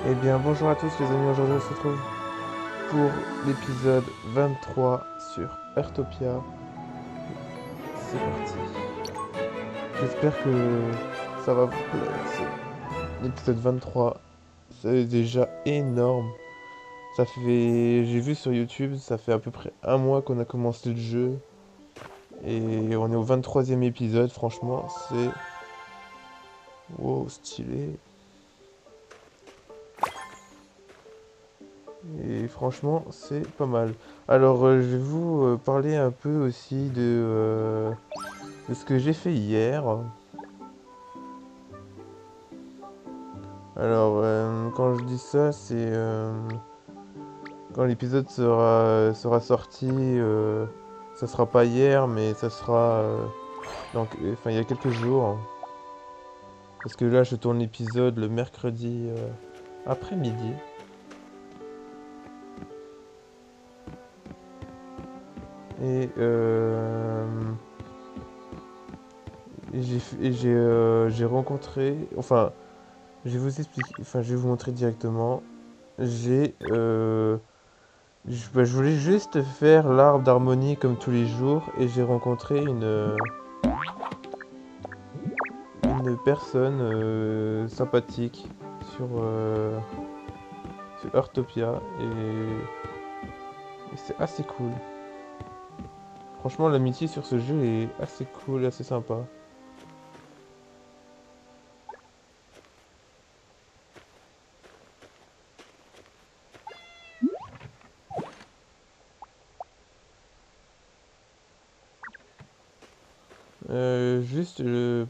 Eh bien, bonjour à tous les amis, aujourd'hui on se retrouve pour l'épisode 23 sur Heartopia. C'est parti. J'espère que ça va vous plaire. L'épisode 23, c'est déjà énorme. J'ai vu sur YouTube, ça fait à peu près un mois qu'on a commencé le jeu. Et on est au 23e épisode, franchement, c'est... Wow, stylé. Et franchement, c'est pas mal. Alors, je vais vous parler un peu aussi de ce que j'ai fait hier. Alors, quand je dis ça, c'est quand l'épisode sera sorti. Ça sera pas hier, mais ça sera enfin, il y a quelques jours. Parce que là, je tourne l'épisode le mercredi après-midi. Et, j'ai rencontré. Enfin, je vais vous expliquer. Enfin, je vais vous montrer directement. J'ai. Je voulais juste faire l'arbre d'harmonie comme tous les jours et j'ai rencontré une personne sympathique sur, sur Heartopia et c'est assez cool. Franchement, l'amitié sur ce jeu est assez cool, assez sympa.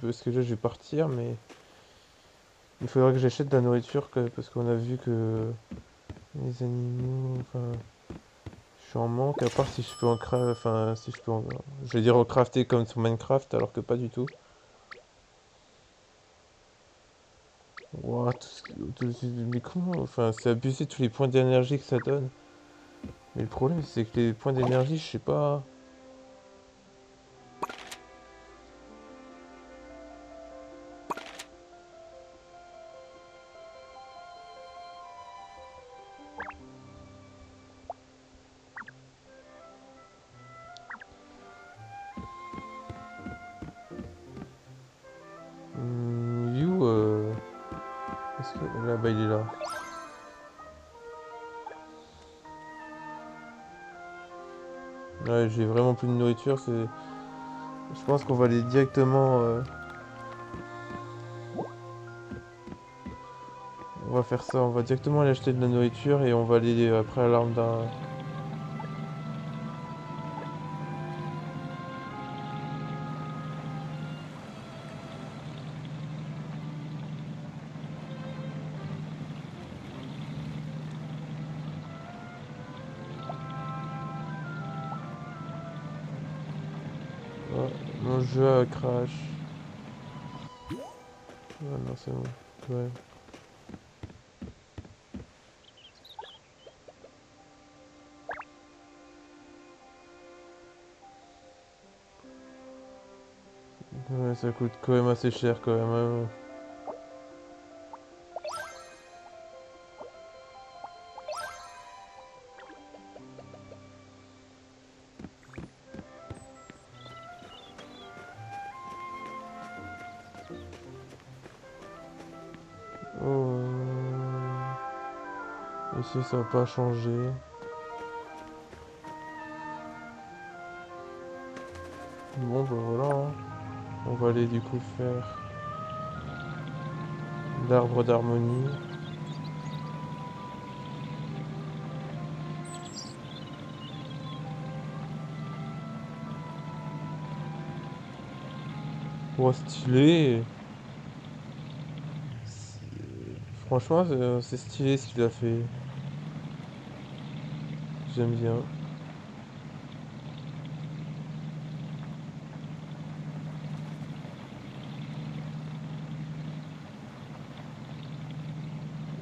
Parce que là je vais partir, mais il faudra que j'achète de la nourriture parce qu'on a vu que les animaux, enfin, je suis en manque. À part si je peux en crafter, enfin, si je peux en, je vais dire en crafter comme sur Minecraft, alors que pas du tout. Ouah, mais comment? Enfin, c'est abusé tous les points d'énergie que ça donne. Mais le problème, c'est que les points d'énergie, je sais pas. You, est-ce que là, bah, il est là. Ouais, j'ai vraiment plus de nourriture. Je pense qu'on va aller directement. On va faire ça. On va directement aller acheter de la nourriture et on va aller après à l'arme d'un. Oh, mon jeu crash. Ah non, c'est bon. Ouais. Ouais, ça coûte quand même assez cher quand même, hein. Oh. Ici, ça va pas changer. Bon, bah voilà, hein. On va aller du coup faire l'arbre d'harmonie. Oh, stylé! Franchement, c'est stylé ce qu'il a fait. J'aime bien.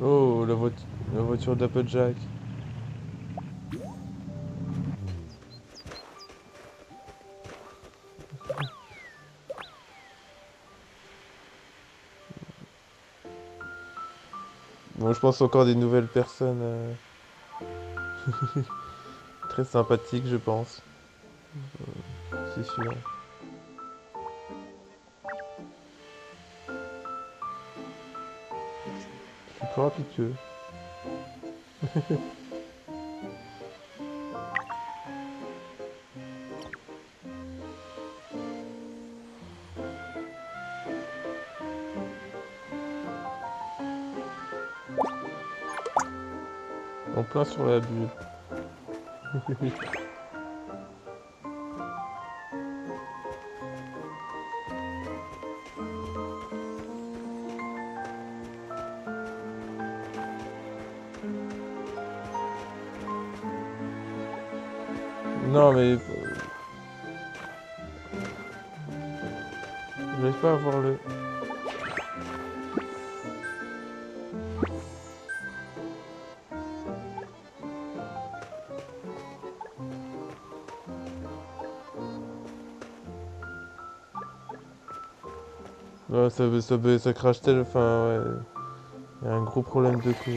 Oh, la voiture d'Applejack. Bon, je pense encore des nouvelles personnes très sympathiques, je pense. C'est sûr. Je suis trop rapide. En plein sur la bulle. Non mais j'arrive pas à voir le. Ouais, ça crache tel. Enfin ouais. Il y a un gros problème de cours.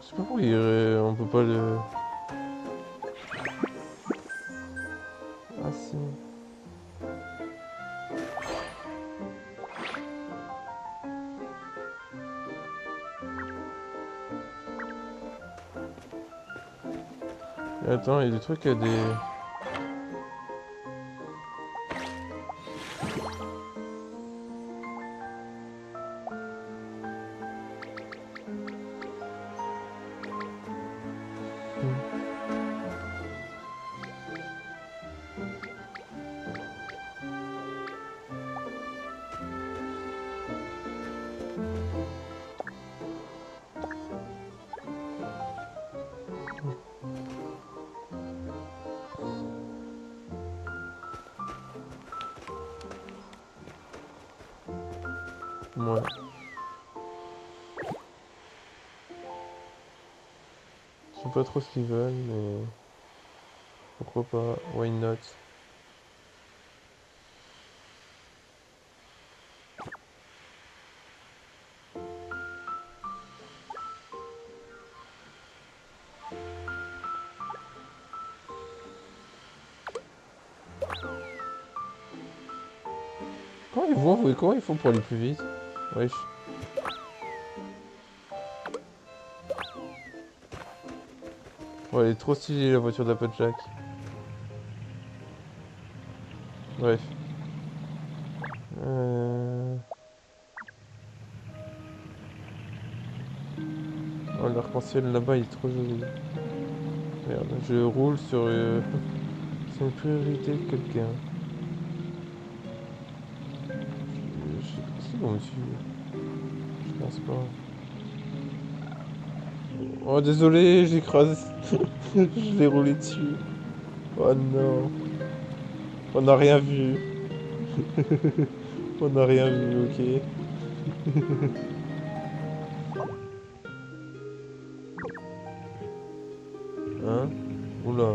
Je sais pas pourquoi on peut pas le. Ah si. Attends, il y a des trucs à des. Ouais. Je sais pas trop ce qu'ils veulent, mais pourquoi pas, why not? Comment ils font pour aller plus vite? Wesh. Ouais, elle est trop stylée la voiture d'Applejack. Bref. Oh, l'arc-en-ciel là-bas il est trop joli. Merde, je roule sur, sur une priorité de quelqu'un. Est-ce qu'ils vont me suivre? Je pense pas. Oh désolé, j'écrase. Je l'ai roulé dessus. Oh non. On n'a rien vu. On n'a rien vu, ok. Hein? Oula.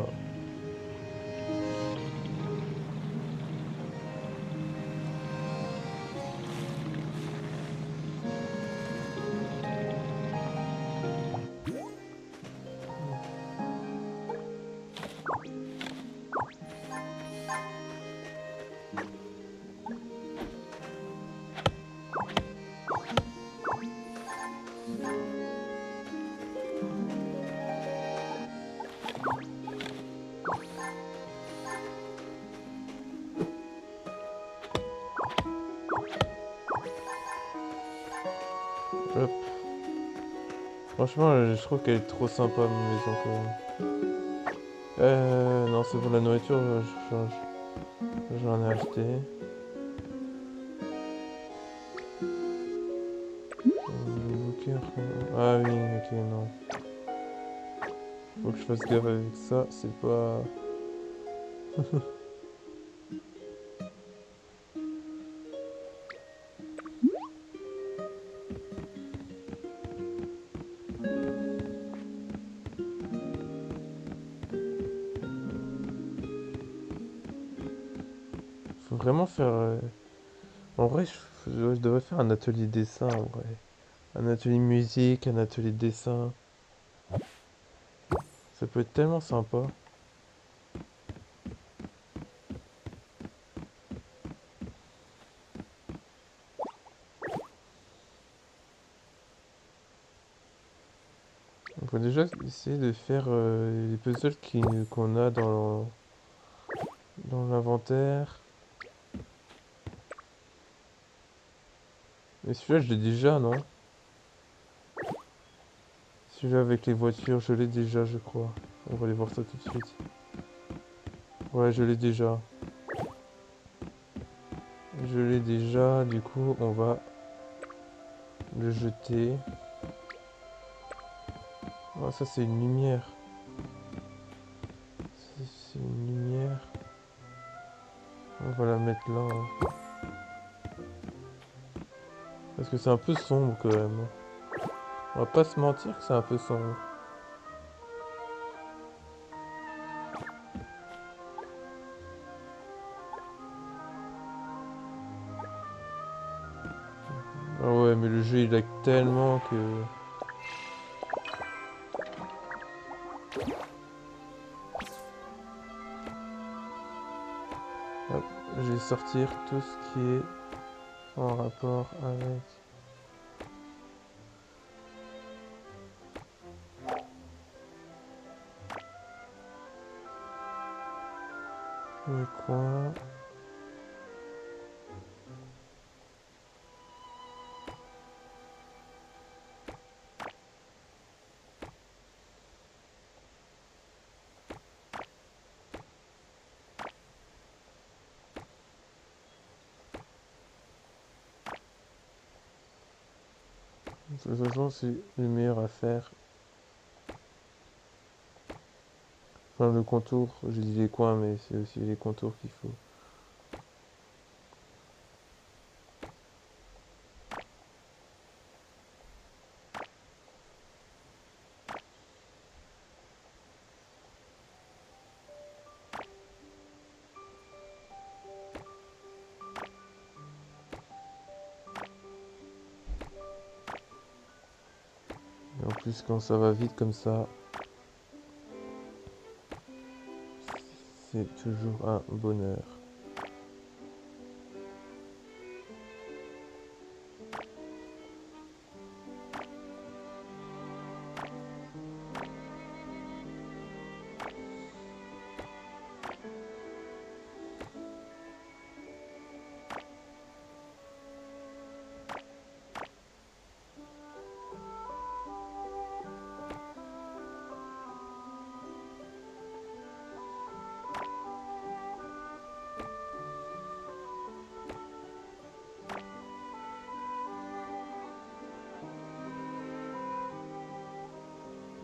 Hop. Franchement, je trouve qu'elle est trop sympa, ma maison, quand même. Non, c'est pour la nourriture, j'en ai acheté. voiture. Ah oui, ok, non. Faut que je fasse gaffe avec ça, c'est pas... Faut vraiment faire... En vrai, je devrais faire un atelier dessin, en vrai. Un atelier musique, un atelier dessin. Ça peut être tellement sympa. On peut déjà essayer de faire les puzzles qu'on a dans l'inventaire. Mais celui-là, je l'ai déjà, non? Celui-là avec les voitures, je l'ai déjà, je crois. On va aller voir ça tout de suite. Ouais, je l'ai déjà. Je l'ai déjà, du coup, on va le jeter. Ah, ça, c'est une lumière. C'est une lumière. On va la mettre là, hein. Parce que c'est un peu sombre quand même. On va pas se mentir que c'est un peu sombre. Ah ouais, mais le jeu il lag tellement que... Hop, je vais sortir tout ce qui est en rapport avec les coins. De toute façon, c'est le meilleur à faire. Enfin, le contour, j'ai dit les coins, mais c'est aussi les contours qu'il faut. Et en plus, quand ça va vite comme ça, c'est toujours un bonheur.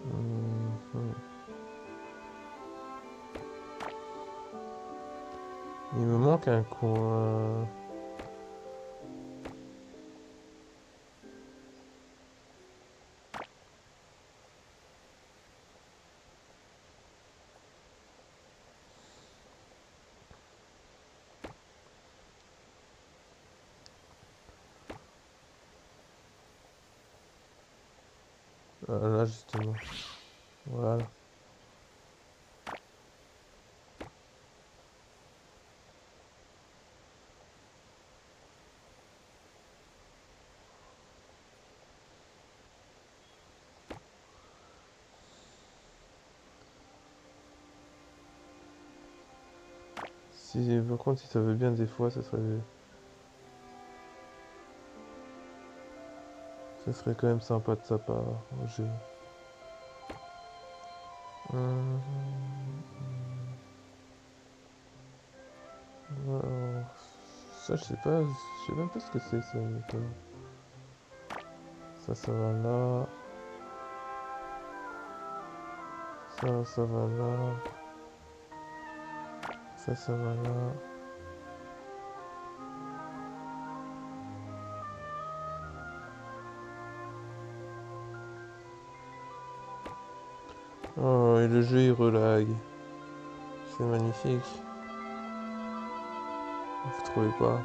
Mhm. Il me manque un coin. Là, justement. Voilà. Si, par contre, si ça veut bien des fois, ça serait quand même sympa de sa part. Hum, alors, ça, je sais pas même pas ce que c'est, ça. Attends. Ça va là. Ça va là. Ça va là. Oh, et le jeu il relag. C'est magnifique. Vous trouvez pas?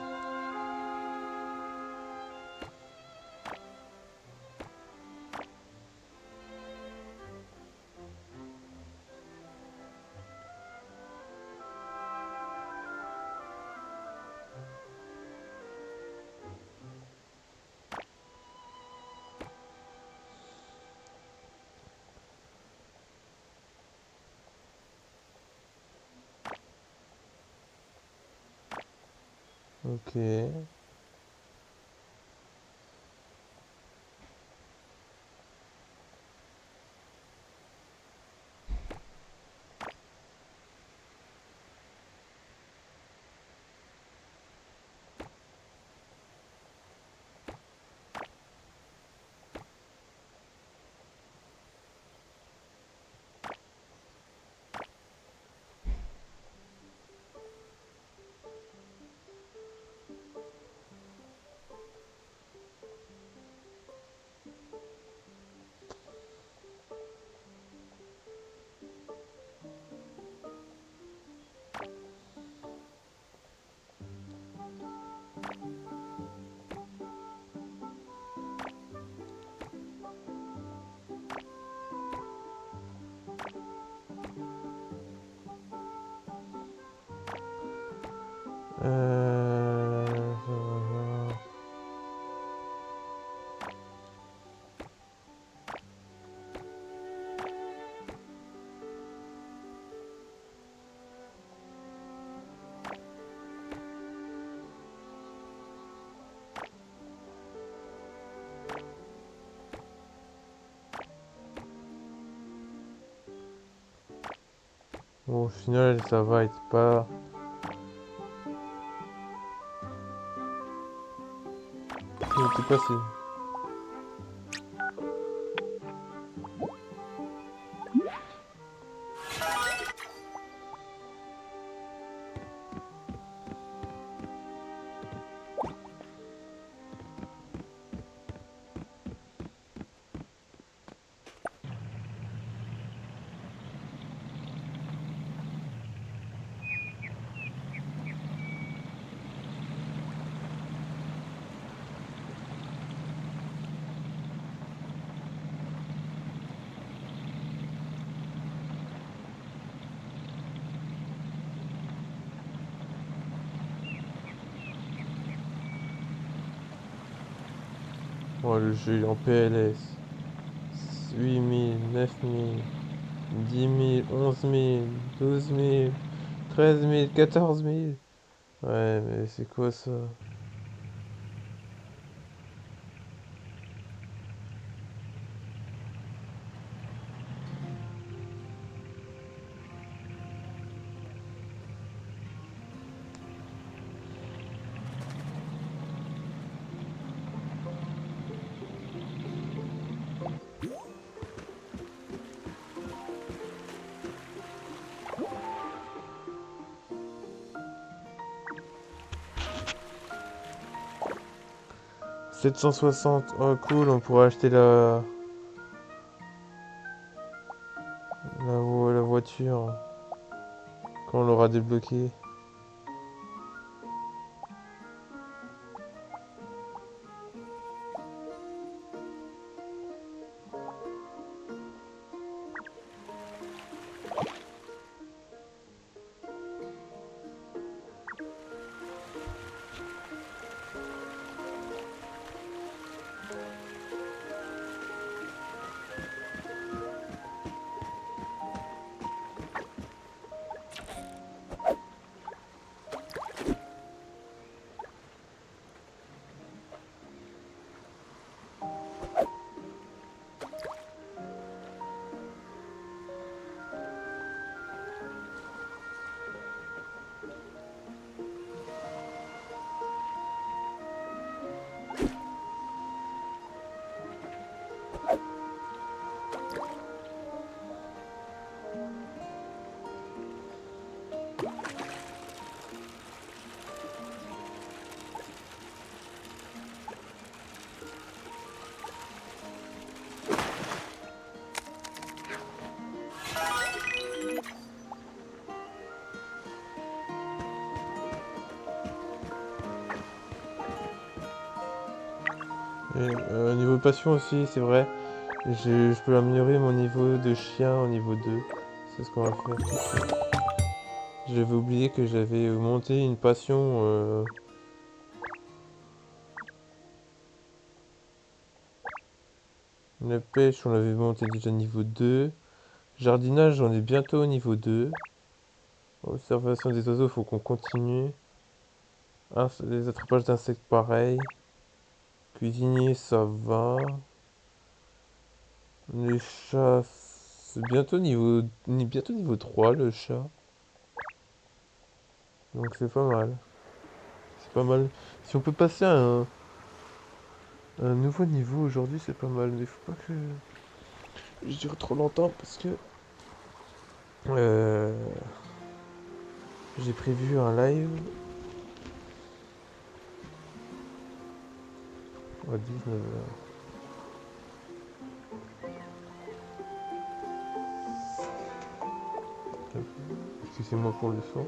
Ok. Ça va là. Bon, au final, ça va être pas. Je sais pas si. Oh, le jeu il est en PLS. 8000, 9000, 10 000, 11 000, 12 000, 13 000, 14 000. Ouais, mais c'est quoi ça? « 760. Oh cool, on pourra acheter la voiture quand on l'aura débloquée. Et, niveau passion aussi, c'est vrai. Je peux améliorer mon niveau de chien au niveau 2. C'est ce qu'on va faire tout de suite. J'avais oublié que j'avais monté une passion. La pêche, on l'avait monté déjà niveau 2. Jardinage, j'en ai bientôt au niveau 2. Observation des oiseaux, faut qu'on continue. Les attrapages d'insectes, pareil. Cuisinier, ça va. Les chats, c'est bientôt niveau 3, le chat. Donc c'est pas mal. C'est pas mal. Si on peut passer à un nouveau niveau aujourd'hui, c'est pas mal. Mais faut pas que je dure trop longtemps parce que euh, j'ai prévu un live à 19h. Excusez-moi pour le son.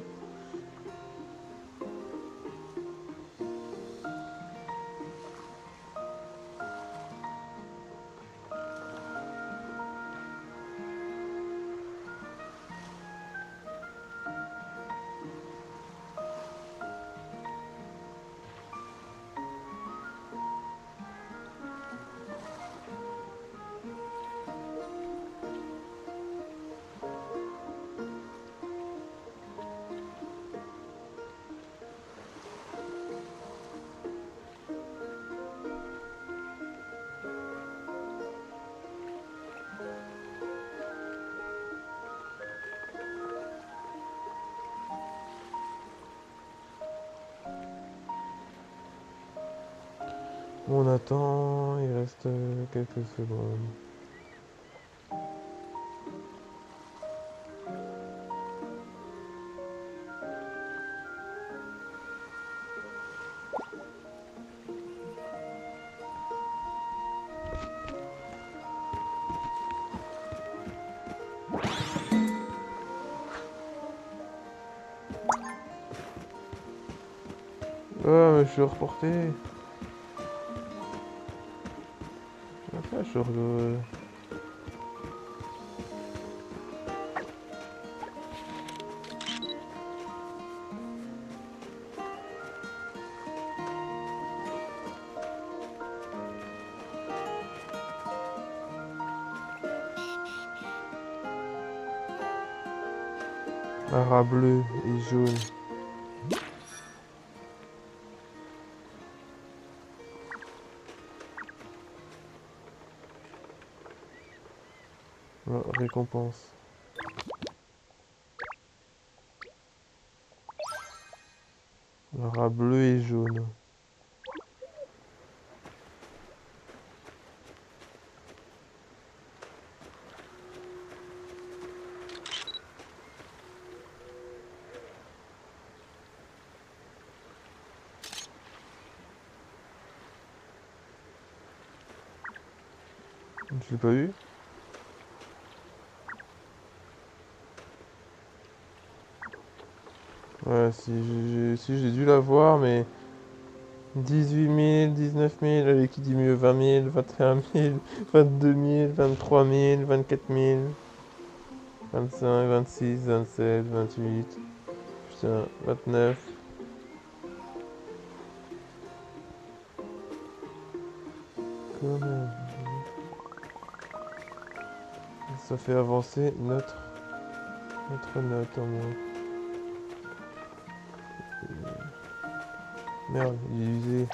On attend, il reste quelques secondes. Ah, mais je suis reporté. Ah, je suis un rat bleu et jaune. Ah, récompense. Un rat bleu et jaune. Je l'ai pas eu. Ouais, si j'ai dû l'avoir, mais 18 000, 19 000, allez, qui dit mieux, 20 000, 21 000, 22 000, 23 000, 24 000, 25, 26, 27, 28, putain, 29. Quand même. Ça fait avancer notre note en moins. Merde, il est usé.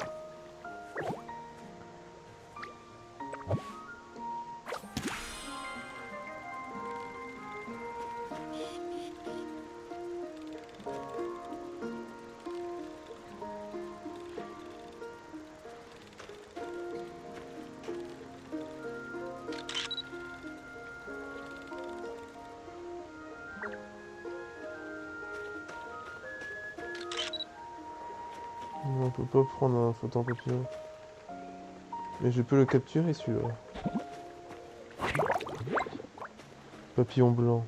On peut pas prendre un photo en papillon. Mais je peux le capturer celui-là. Papillon blanc.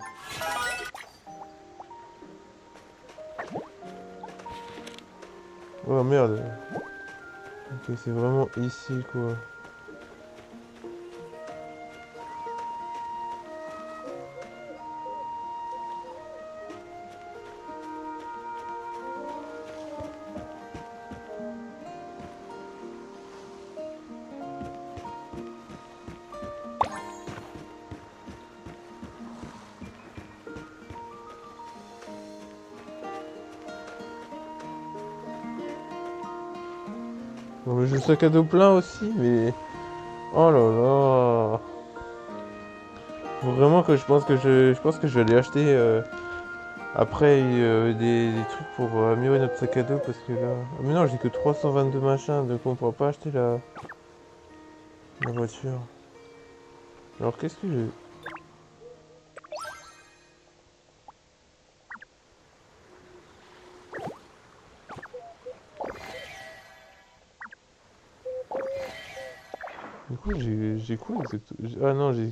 Oh merde. Ok, c'est vraiment ici quoi. Bon, j'ai le sac à dos plein aussi, mais... Oh là là. Faut vraiment que je pense que je vais aller acheter après des trucs pour améliorer notre sac à dos parce que là... Ah, mais non, j'ai que 322 machins, donc on pourra pas acheter la voiture. Alors qu'est-ce que je... Du coup, j'ai quoi exactement? Ah non, j'ai...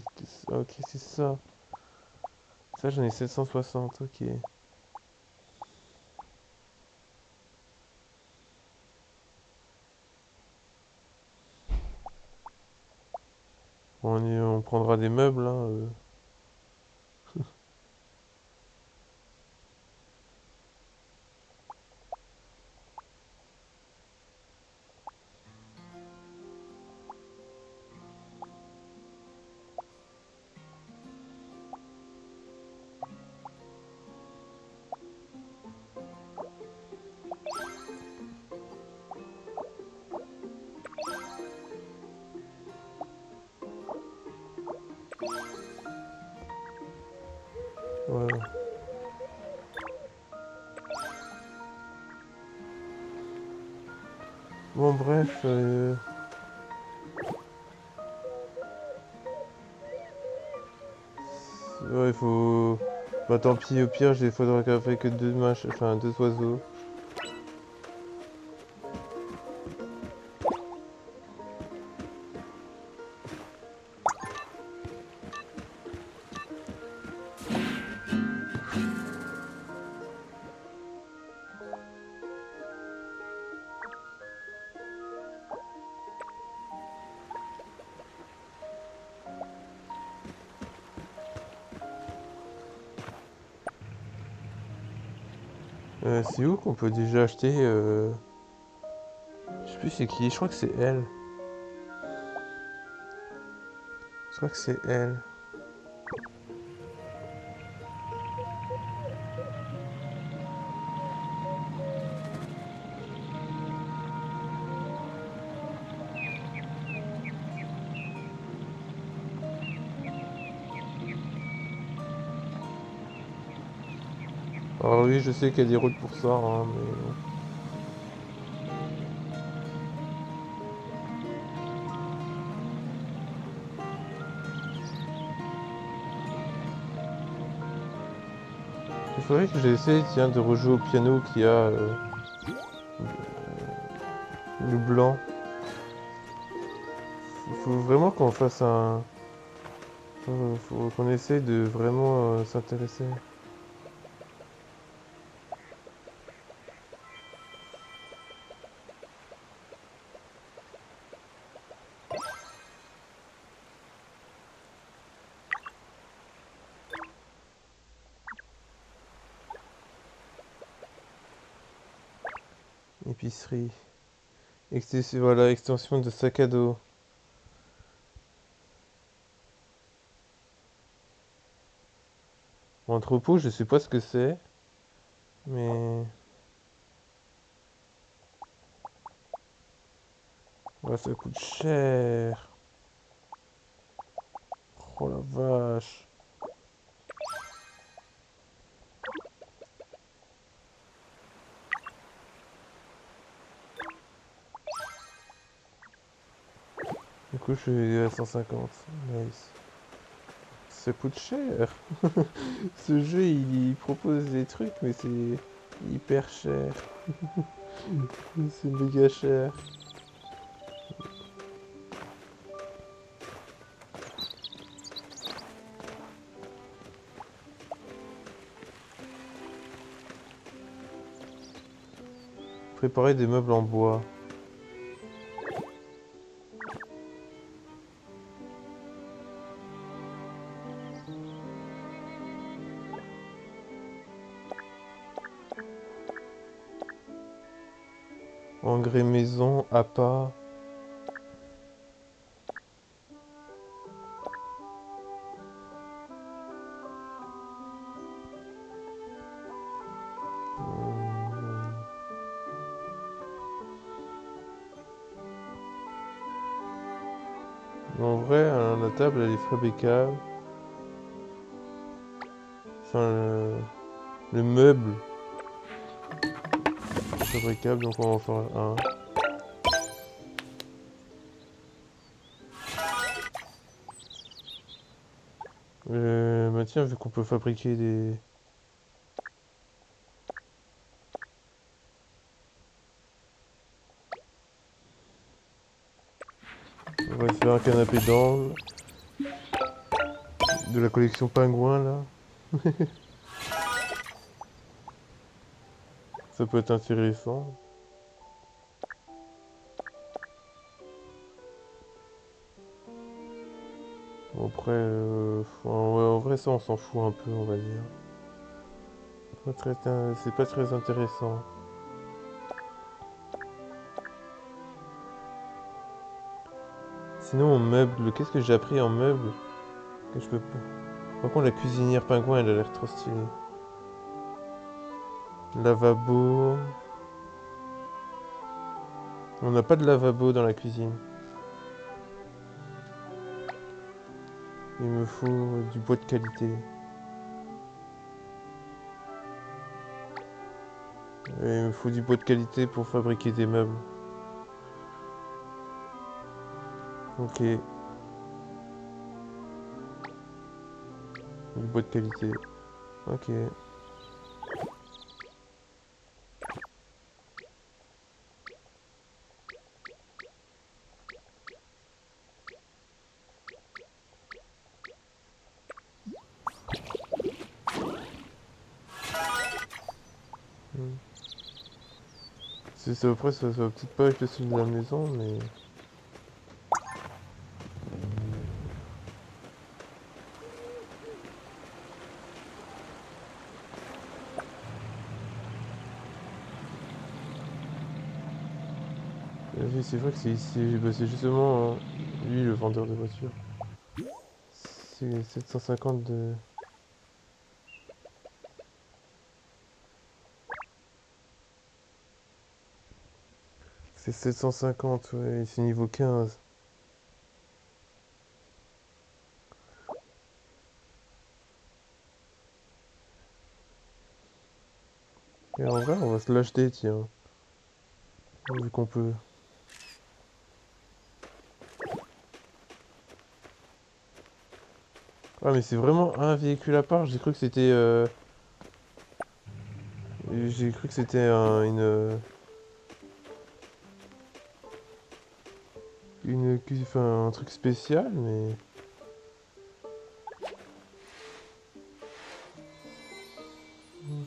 ah, ok, c'est ça. Ça, j'en ai 760, ok. Bon, on prendra des meubles, hein. Ouais. Bon, bref, ouais, il faut... Bah tant pis, au pire, il faudra qu'elle fait que deux machins, enfin deux oiseaux. C'est où qu'on peut déjà acheter je sais plus c'est qui, je crois que c'est elle. Je crois que c'est elle. Alors oui, je sais qu'il y a des routes pour ça, hein, mais bon. Il faudrait que j'essaie, tiens, de rejouer au piano qu'il y a le blanc. Faut vraiment qu'on fasse un... faut qu'on essaye de vraiment s'intéresser. Épicerie. Voilà, extension de sac à dos. Entrepôt, je sais pas ce que c'est, mais... Ouais, ça coûte cher. Oh la vache. Du coup, je suis à 150. Nice. Ça coûte cher. Ce jeu, il propose des trucs, mais c'est hyper cher. C'est méga cher. Préparer des meubles en bois. Engrais maison, appât. Hmm. Mais en vrai, la table, elle est fabricable. Enfin, le meuble est fabricable, donc on va en faire un. Bah tiens, vu qu'on peut fabriquer des... On va se faire un canapé d'angle de la collection Pingouin, là. Ça peut être intéressant. Bon, après, en vrai, ça, on s'en fout un peu, on va dire. C'est pas très intéressant. Sinon, en meuble, qu'est-ce que j'ai appris en meuble que je peux pas... Par contre, la cuisinière Pingouin, elle a l'air trop stylée. Lavabo... On n'a pas de lavabo dans la cuisine. Il me faut du bois de qualité. Et il me faut du bois de qualité pour fabriquer des meubles. Ok, du bois de qualité. Ok. Hmm. Après, ça va peut-être pas être le style de la maison, mais... Oui, c'est vrai que c'est ici. Bah, c'est justement lui, le vendeur de voitures. C'est 750 de... C'est 750, ouais, c'est niveau 15. Et en vrai, on va se l'acheter, tiens. Vu qu'on peut. Ah, mais c'est vraiment un véhicule à part. J'ai cru que c'était... J'ai cru que c'était enfin, un truc spécial, mais...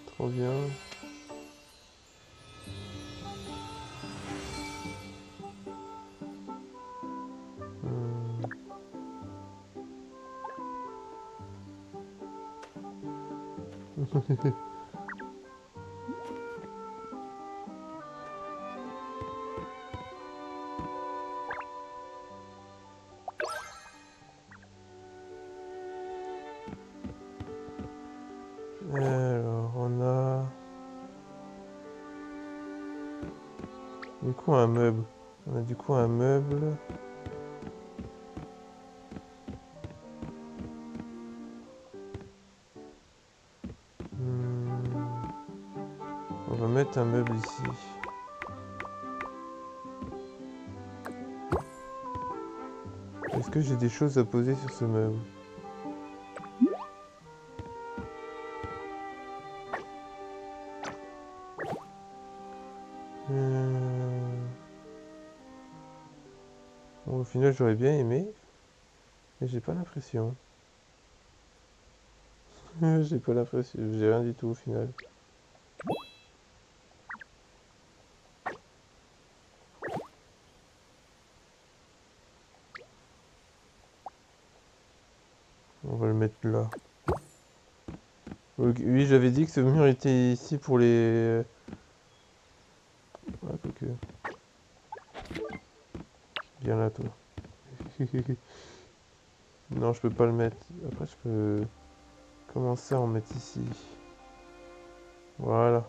Trop bien. Hmm. Alors, on a... Du coup, un meuble. On a du coup un meuble. Hmm. On va mettre un meuble ici. Est-ce que j'ai des choses à poser sur ce meuble? Euh, Bon, au final, j'aurais bien aimé, mais j'ai pas l'impression. J'ai pas l'impression, j'ai rien du tout au final. On va le mettre là. Ok, oui, j'avais dit que ce mur était ici pour les... Ah, quoique. Viens là, toi. Non, je peux pas le mettre. Après, je peux commencer à en mettre ici. Voilà.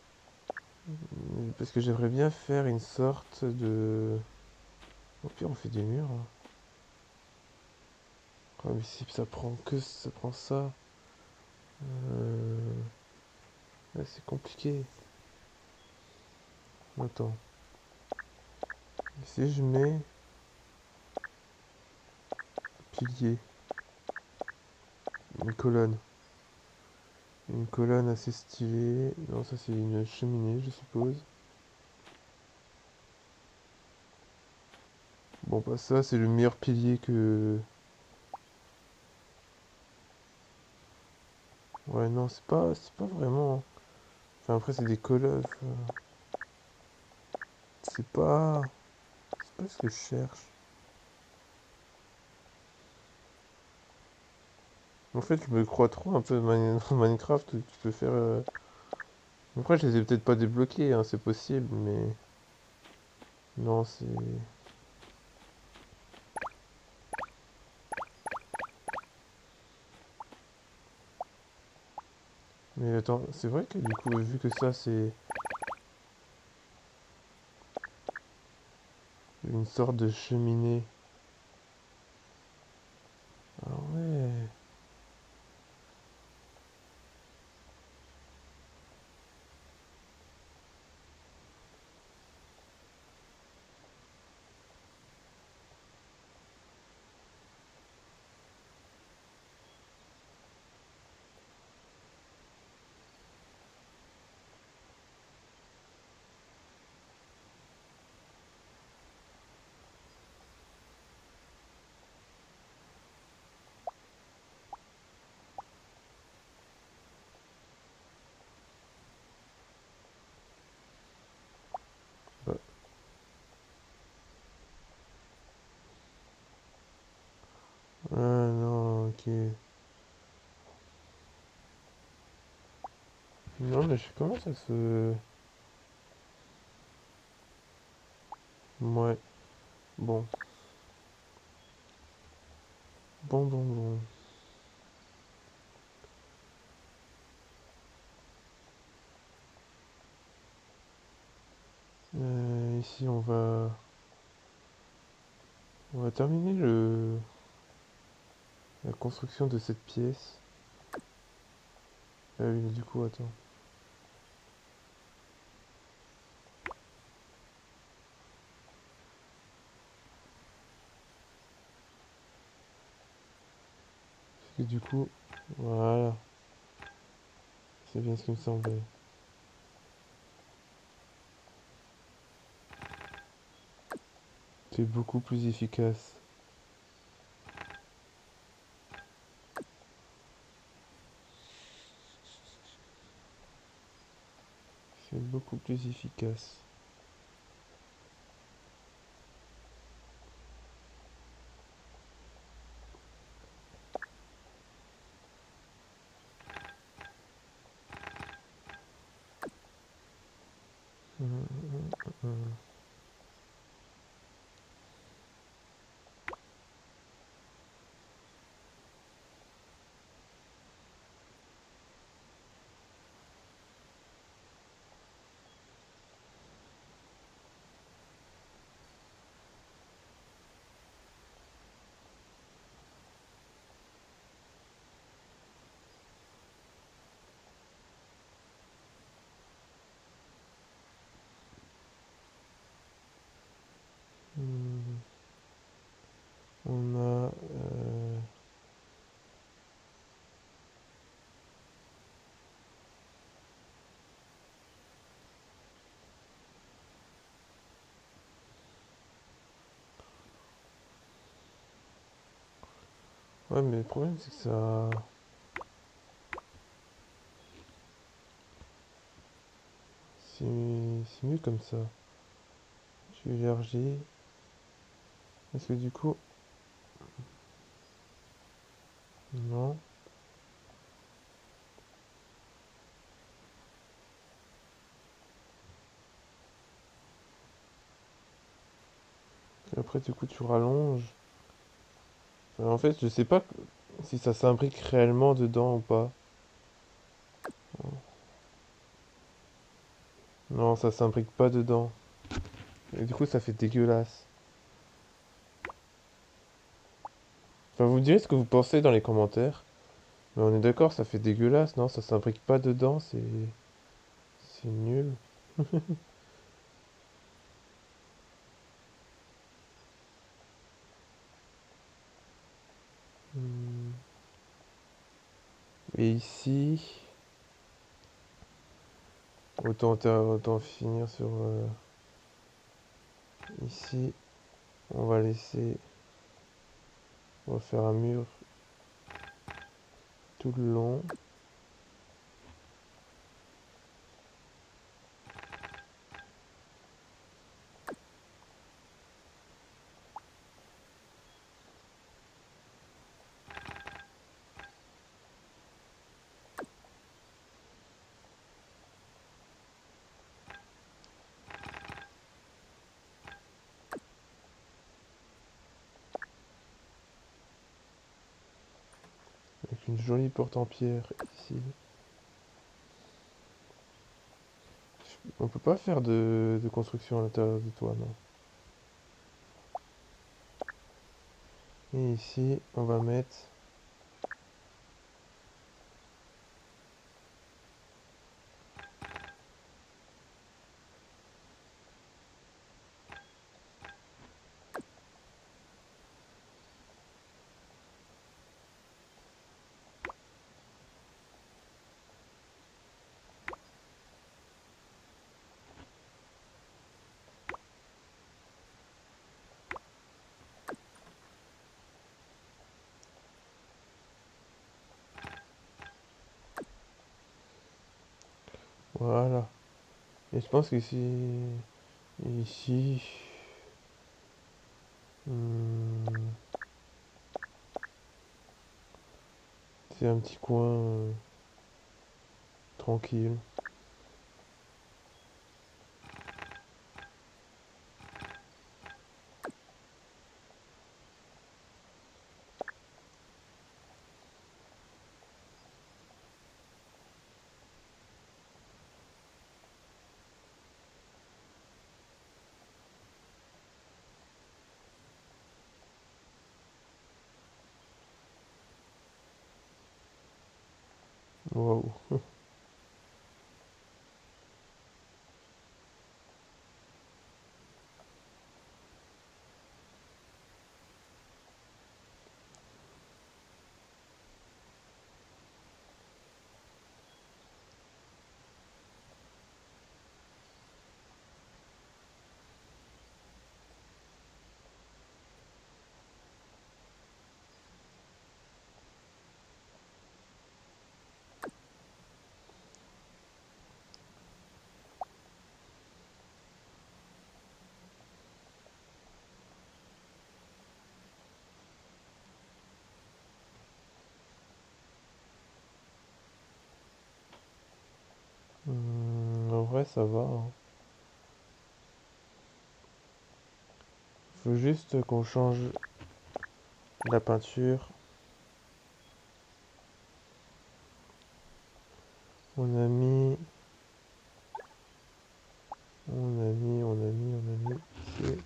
Parce que j'aimerais bien faire une sorte de... Au pire, on fait des murs, hein. Ouais, mais si ça prend que ça prend ça. Euh, ouais, c'est compliqué. Attends. Et si je mets pilier, une colonne. Une colonne assez stylée. Non, ça c'est une cheminée, je suppose. Bon, pas ça, c'est le meilleur pilier que... Ouais, non, c'est pas vraiment... Enfin, après, c'est des colonnes. Enfin, c'est pas... C'est pas ce que je cherche. En fait, je me crois trop un peu dans Minecraft où tu peux faire... Après, je les ai peut-être pas débloqués, hein, c'est possible, mais... Non, c'est... Mais attends, c'est vrai que du coup, vu que ça, c'est une sorte de cheminée... Ah ouais... Bah, ah non, ok. Non, mais comment ça se... Ouais, bon. Bon. Ici, on va terminer la construction de cette pièce. Ah oui, mais du coup, attends. Parce que du coup, voilà, c'est bien ce qui me semblait. C'est beaucoup plus efficace. C'est beaucoup plus efficace. Hum, hum. Hum. On a... Ouais, mais le problème, c'est que ça... C'est mieux comme ça. Je vais élargir. Parce que du coup... Non. Et après, du coup, tu rallonges. Enfin, en fait, je sais pas si ça s'imbrique réellement dedans ou pas. Non, ça s'imbrique pas dedans. Et du coup, ça fait dégueulasse. Enfin, vous me direz ce que vous pensez dans les commentaires. Mais on est d'accord, ça fait dégueulasse, non? Ça s'imbrique pas dedans, c'est nul. Hmm. Et ici, autant finir sur... ici, on va laisser... On va faire un mur tout le long. Avec une jolie porte en pierre ici. On peut pas faire de construction à l'intérieur du toit, non. Et ici, on va mettre... Voilà. Et je pense qu'ici... Ici... hmm, c'est un petit coin tranquille. Waouh. En vrai, ça va, hein. Faut juste qu'on change la peinture. On a mis... On a mis... ici.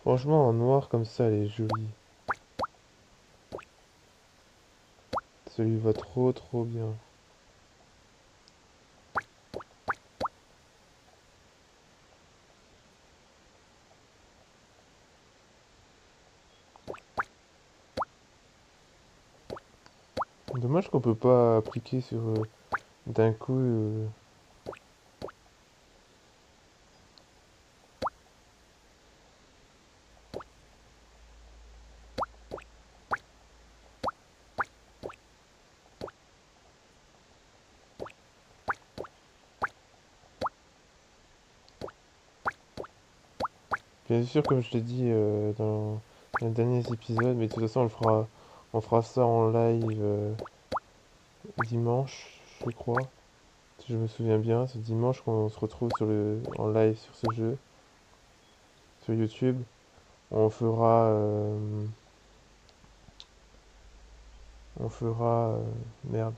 Franchement, en noir comme ça, elle est jolie. Ça lui va trop, trop bien. Dommage qu'on peut pas appliquer sur d'un coup. Bien sûr, comme je l'ai dit dans les derniers épisodes, mais de toute façon, on fera ça en live dimanche, je crois. Si je me souviens bien, c'est dimanche qu'on se retrouve en live sur ce jeu, sur YouTube. On fera... on fera... merde.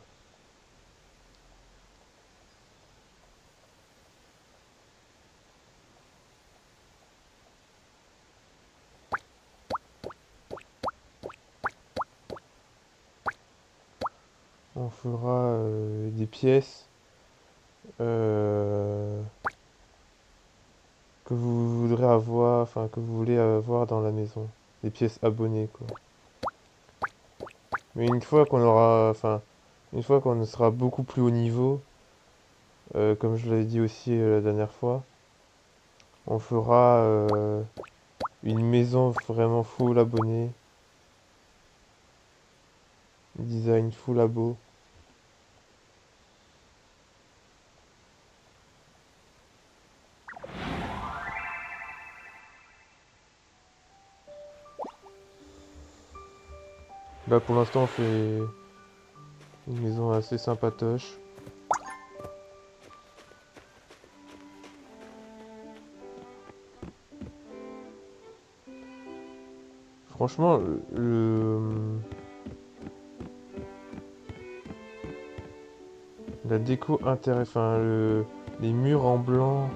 On fera des pièces euh, que vous voudrez avoir, enfin que vous voulez avoir dans la maison. Des pièces abonnées, quoi. Mais une fois qu'on aura, enfin, une fois qu'on sera beaucoup plus haut niveau, comme je l'avais dit aussi la dernière fois, on fera une maison vraiment full abonnée, design full abo. Là pour l'instant on fait une maison assez sympatoche. Franchement, la déco les murs en blanc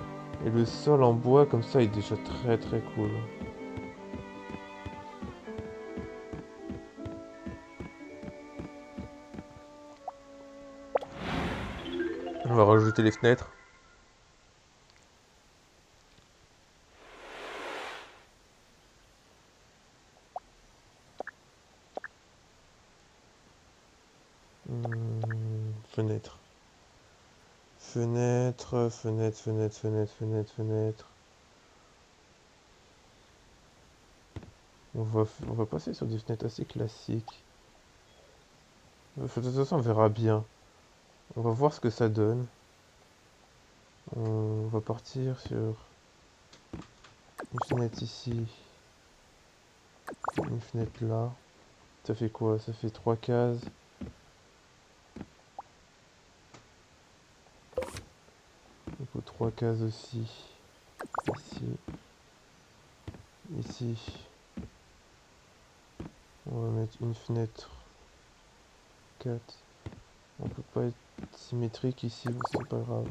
et le sol en bois comme ça, il est déjà très très cool. On va rajouter les fenêtres. Fenêtre. Fenêtre, fenêtre, fenêtre, fenêtre, fenêtre, fenêtre. On va passer sur des fenêtres assez classiques. De toute façon, on verra bien. On va voir ce que ça donne. On va partir sur une fenêtre ici. Une fenêtre là. Ça fait quoi? Ça fait 3 cases. Il faut 3 cases aussi. Ici. Ici. On va mettre une fenêtre. 4. On peut pas être symétrique ici, mais c'est pas grave.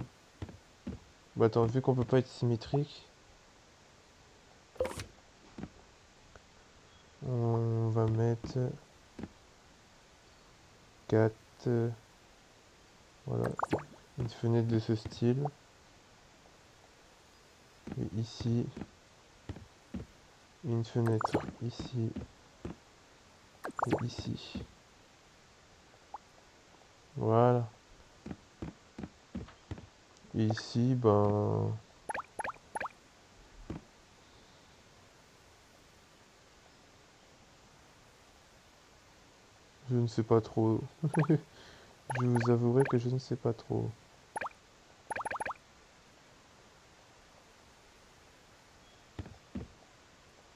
Bah attends, vu qu'on peut pas être symétrique, on va mettre 4. Voilà. Une fenêtre de ce style. Et ici, une fenêtre ici et ici. Voilà. Et ici, ben... je ne sais pas trop. Je vous avouerai que je ne sais pas trop.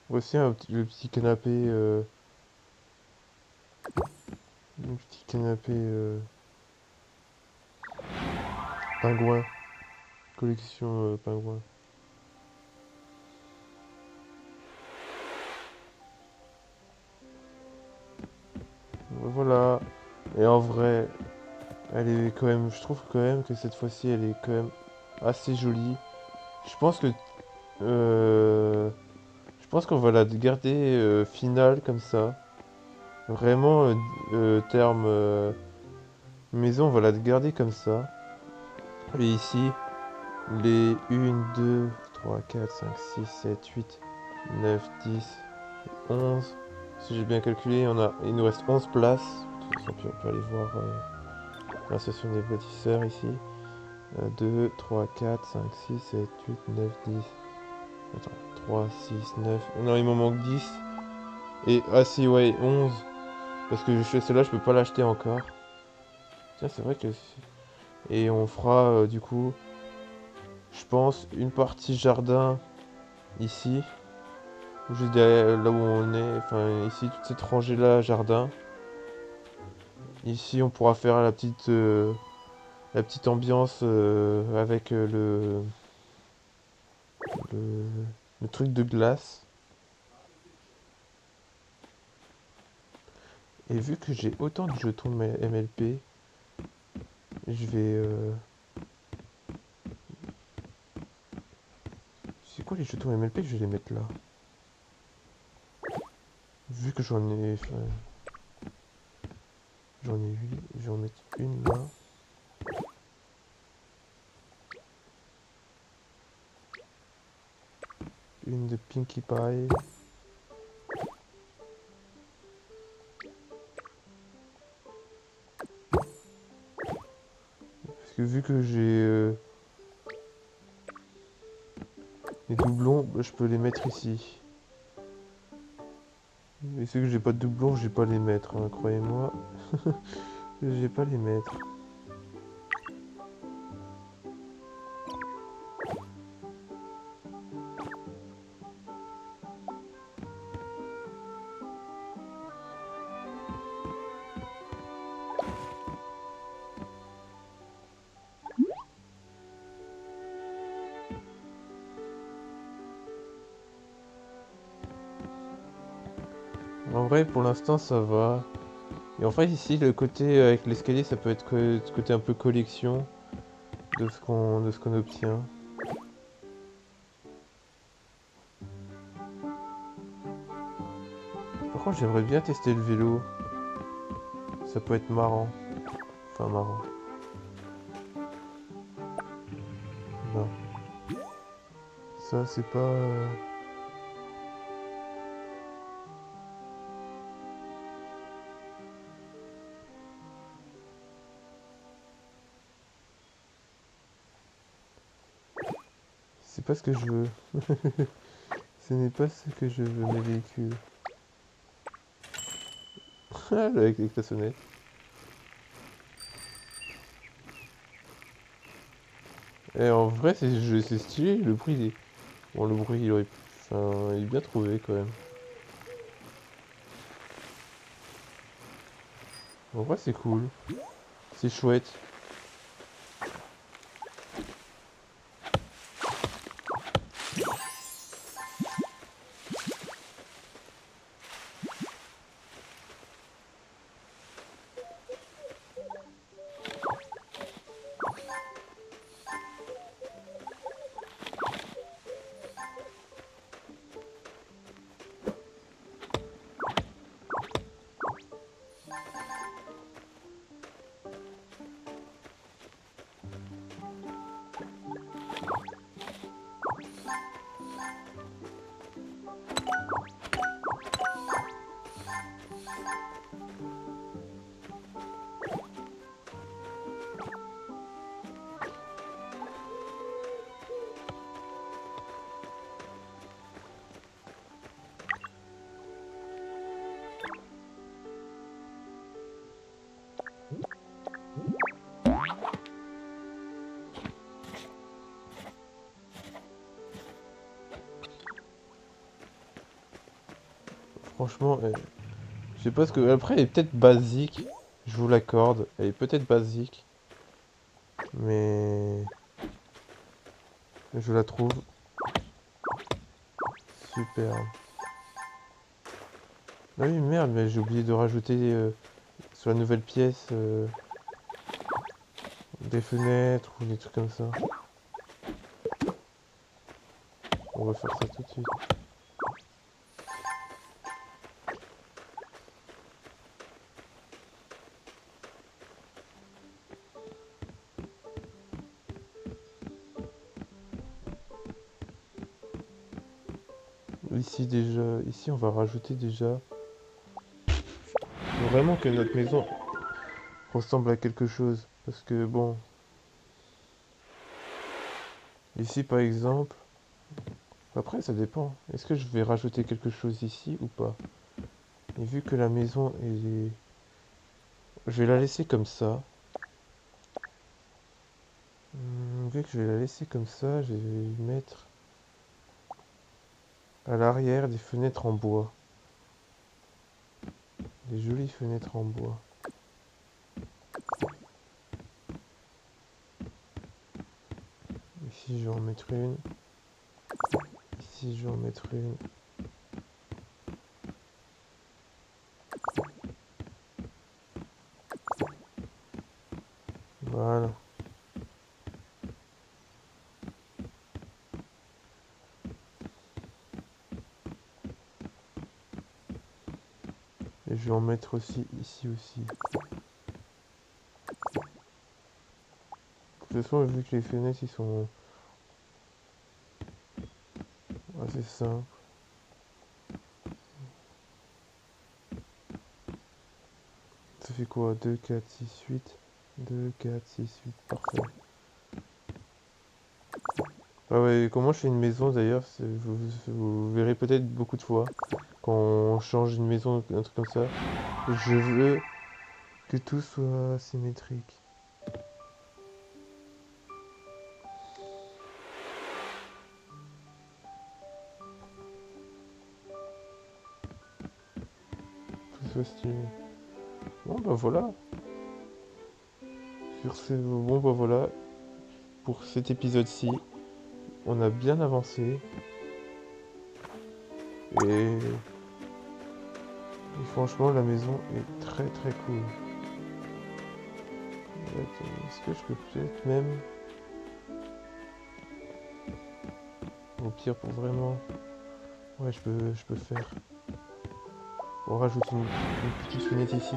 Voici le petit canapé... le petit canapé... pingouin. Collection pingouin. Voilà. Et en vrai, elle est quand même... Je trouve quand même que cette fois-ci, elle est quand même assez jolie. Je pense que... je pense qu'on va la garder finale comme ça. Vraiment, terme maison, on va la garder comme ça. Et ici, les 1, 2, 3, 4, 5, 6, 7, 8, 9, 10, 11. Si j'ai bien calculé, il nous reste 11 places. On peut aller voir la station des bâtisseurs ici. 2, 3, 4, 5, 6, 7, 8, 9, 10. Attends, 3, 6, 9. Non, il m'en manque 10. Et, ah si, ouais, 11. Parce que celle-là, je peux pas l'acheter encore. Tiens, c'est vrai que... Et on fera, du coup, je pense, une partie jardin ici. Juste derrière, là où on est. Enfin, ici, toute cette rangée-là, jardin. Ici, on pourra faire la petite... la petite ambiance avec le, le truc de glace. Et vu que j'ai autant de jetons de MLP, je vais... C'est quoi les jetons MLP? Je vais les mettre là. Vu que j'en ai 8, je vais en mettre une là. Une de Pinkie Pie. Parce que vu que j'ai les doublons, bah, je peux les mettre ici. Mais c'est que j'ai pas de doublons, je vais pas les mettre, hein, croyez-moi. Je vais pas les mettre. En vrai, pour l'instant, ça va. Et en fait, ici, le côté avec l'escalier, ça peut être ce côté un peu collection de ce qu'on obtient. Par contre, j'aimerais bien tester le vélo. Ça peut être marrant. Enfin, marrant. Non. Ça, c'est pas... C'est pas ce que je veux. Ce n'est pas ce que je veux, mes véhicules. Ah, avec la sonnette. Et en vrai, c'est stylé. Le bruit, bon, le bruit, enfin, il est bien trouvé quand même. En vrai, c'est cool. C'est chouette. Franchement, je sais pas ce que... Après, elle est peut-être basique. Je vous l'accorde. Elle est peut-être basique. Mais... Je la trouve superbe. Ah oui, merde, mais j'ai oublié de rajouter sur la nouvelle pièce des fenêtres ou des trucs comme ça. On va faire ça tout de suite. Ici déjà, ici on va rajouter déjà. Faut vraiment que notre maison ressemble à quelque chose. Parce que bon, ici par exemple, après ça dépend. Est-ce que je vais rajouter quelque chose ici ou pas? Et vu que la maison est... Je vais la laisser comme ça. Vu que je vais la laisser comme ça, je vais mettre à l'arrière des fenêtres en bois. Des jolies fenêtres en bois. Ici, je vais en mettre une. Ici, je vais en mettre une. Voilà. Et je vais en mettre aussi ici aussi. De toute façon, vu que les fenêtres, ils sont assez simples. Ça fait quoi? 2, 4, 6, 8. 2, 4, 6, 8. Parfait. Ah ouais, comment je fais une maison d'ailleurs, vous verrez peut-être beaucoup de fois. Quand on change une maison, un truc comme ça. Je veux que tout soit symétrique. Tout soit stylé. Bon bah voilà. Sur ce, bon bah voilà. Pour cet épisode-ci, on a bien avancé. Et franchement, la maison est très très cool. Est-ce que je peux peut-être même... Au pire, pour vraiment... Ouais, je peux faire. On rajoute une petite fenêtre ici.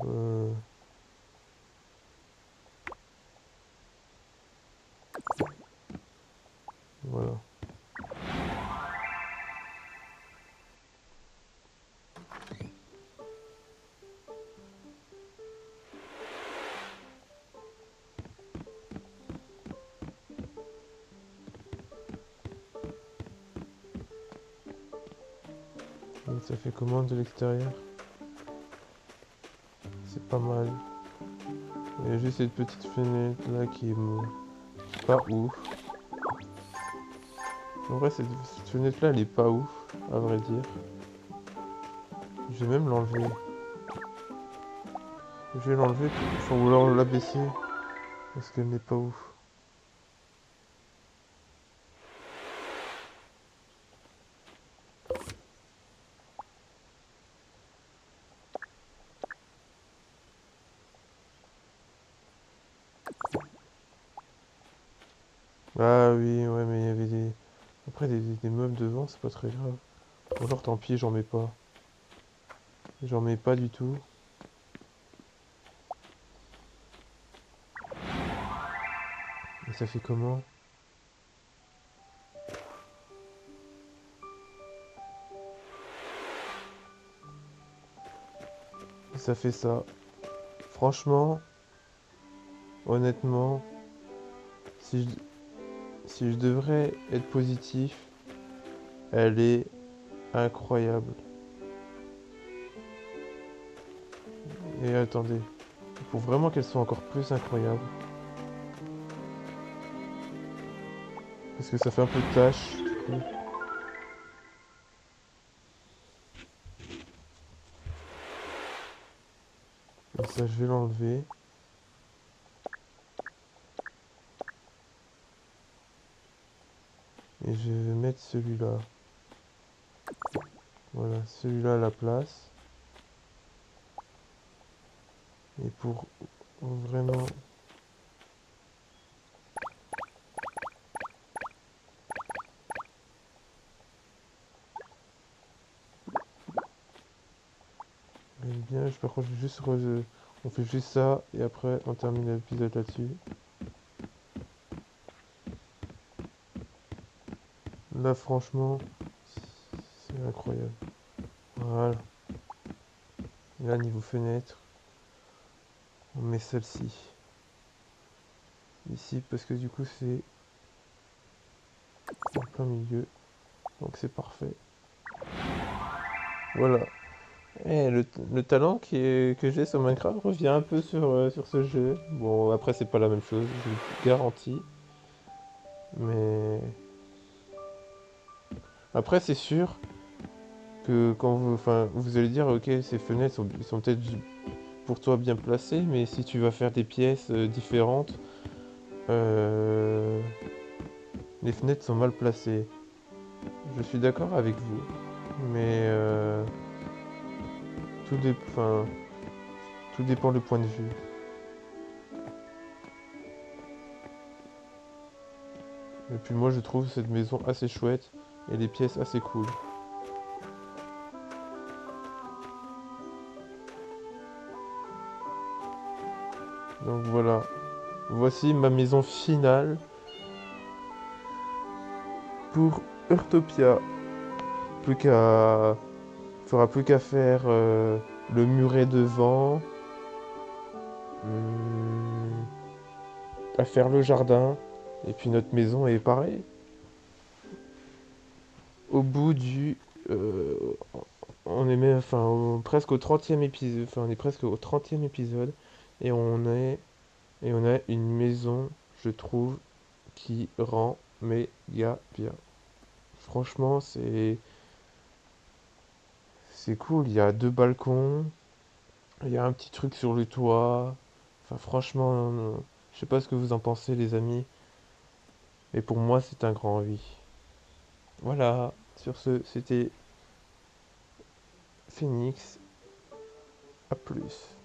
Euh, voilà. Et ça fait comment de l'extérieur? C'est pas mal. Il y a juste cette petite fenêtre là qui est pas ouf. En vrai, cette fenêtre là, elle est pas ouf, à vrai dire. Je vais même l'enlever. Je vais l'enlever pour vouloir l'abaisser parce qu'elle n'est pas ouf. Ah oui, ouais, mais il y avait des... Après, des meubles devant, c'est pas très grave. Ou alors, tant pis, j'en mets pas. J'en mets pas du tout. Et ça fait comment? Et ça fait ça. Franchement, honnêtement, si je, si je devrais être positif, elle est incroyable. Et attendez, pour vraiment qu'elle soit encore plus incroyable, parce que ça fait un peu de tâche, du coup. Et ça, je vais l'enlever. Et je vais mettre celui-là. Voilà, celui-là à la place. Et pour vraiment... bien, par contre, je vais juste on fait juste ça et après on termine l'épisode là-dessus. Là, franchement, c'est incroyable. Voilà. Et là, niveau fenêtre, on met celle-ci. Ici, parce que du coup, c'est en plein milieu. Donc c'est parfait. Voilà. Et le talent que j'ai sur Minecraft revient un peu sur ce jeu. Bon, après, c'est pas la même chose, je vous le garantis. Mais Après, c'est sûr que quand vous, enfin, vous allez dire, ok, ces fenêtres sont peut-être pour toi bien placées, mais si tu vas faire des pièces différentes, euh, les fenêtres sont mal placées. Je suis d'accord avec vous, mais enfin, tout dépend du point de vue. Et puis moi, je trouve cette maison assez chouette et les pièces assez cool. Donc voilà, voici ma maison finale pour Eurtopia. Plus qu'à, fera plus qu'à faire le muret devant, hum, à faire le jardin, et puis notre maison est pareil. Au bout du, euh, on est même, enfin, presque au 30e épisode, enfin, on est presque au 30e épisode, et on a une maison, je trouve, qui rend méga bien. Franchement, c'est cool. Il y a deux balcons, il y a un petit truc sur le toit. Enfin, franchement, je sais pas ce que vous en pensez, les amis, mais pour moi, c'est un grand oui. Voilà, sur ce, c'était Phoenix. À plus.